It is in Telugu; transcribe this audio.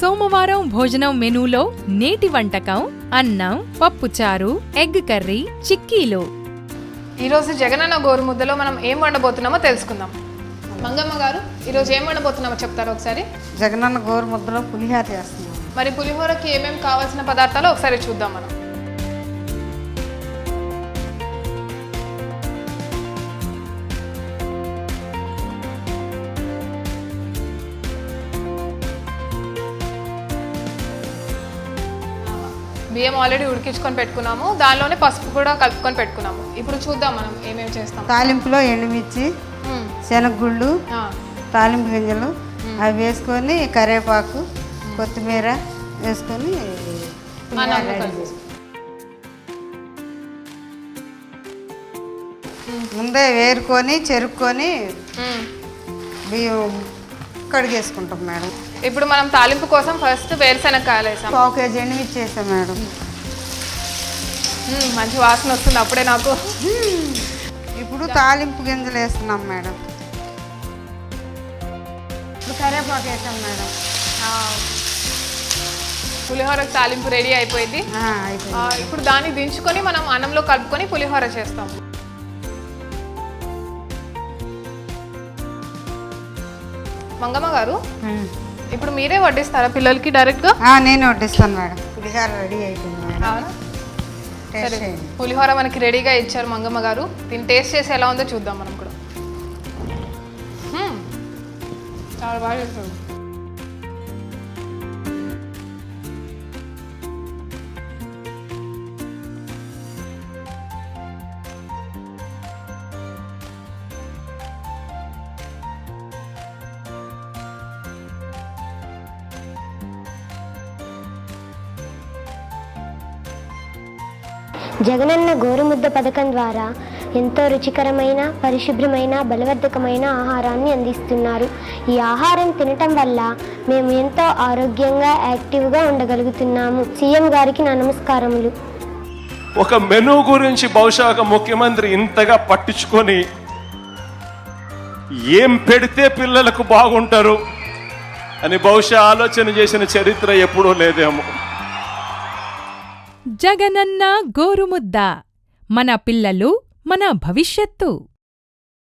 సోమవారం భోజనం మెనూలో నేటి వంటకం అన్నం, పప్పుచారు, ఎగ్ కర్రీ, చిక్కీలు. ఈరోజు జగనన్న గోరుముద్దలో మనం ఏం వండబోతున్నామో తెలుసుకుందాం. మంగమ్మ గారు, ఈరోజు ఏం వండబోతున్నామో చెప్తారు ఒకసారి? జగనన్న గోరుముద్దలో పులిహోర చేస్తున్నాం. మరి పులిహోరకి ఏమేమి కావాల్సిన పదార్థాలు ఒకసారి చూద్దాం మనం. బియ్యం ఆల్రెడీ ఉడికించుకొని పెట్టుకున్నాము, దానిలోనే పసుపు కూడా కలుపుకొని పెట్టుకున్నాము. ఇప్పుడు చూద్దాం మనం ఏమేమి చేస్తాం. తాలింపులో ఎండుమిర్చి, శనగగుళ్ళు, తాలింపు గింజలు అవి వేసుకొని కరివేపాకు, కొత్తిమీర వేసుకొని ముందే వేరుకొని చెరుక్కొని బియ్యం కడిగేసుకుంటాం మేడం. ఇప్పుడు మనం తాలింపు కోసం ఫస్ట్ వేరుశనగకాయలు వేసాం. 1 కేజీ ఎండుమిర్చి వేసాం మేడం. మంచి వాసన వస్తుంది అప్పుడే నాకు. ఇప్పుడు తాలింపు గింజలు వేస్తున్నాం మేడం. ఇప్పుడు కరివేపాకు వేసాం మేడం. పులిహోరకు తాలింపు రెడీ అయిపోయింది. ఇప్పుడు దాన్ని దించుకొని మనం అన్నంలో కలుపుకొని పులిహోర చేస్తాం. మంగమ్మ గారు, ఇప్పుడు మీరే వడ్డిస్తారా పిల్లలకి డైరెక్ట్గా? నేను వడ్డిస్తాను మేడం. పులిహోర రెడీ అయిపోయింది మేడం. పులిహోర మనకి రెడీగా ఇచ్చారు మంగమ్మ గారు. దీన్ని టేస్ట్ చేసి ఎలా ఉందో చూద్దాం మనం కూడా. చాలా బాగా చేస్తారు. జగనన్న గోరుముద్ద పథకం ద్వారా ఎంతో రుచికరమైన, పరిశుభ్రమైన, బలవర్ధకమైన ఆహారాన్ని అందిస్తున్నారు. ఈ ఆహారం తినటం వల్ల మేము ఎంతో ఆరోగ్యంగా, యాక్టివ్గా ఉండగలుగుతున్నాము. సీఎం గారికి నా నమస్కారములు. ఒక మెనూ గురించి బహుశా ఒక ముఖ్యమంత్రి ఇంతగా పట్టించుకొని ఏం పెడితే పిల్లలకు బాగుంటారు అని బహుశా ఆలోచన చేసిన చరిత్ర ఎప్పుడూ లేదేమో. జగనన్న గోరుముద్ద, మన పిల్లలు మన భవిష్యత్తు.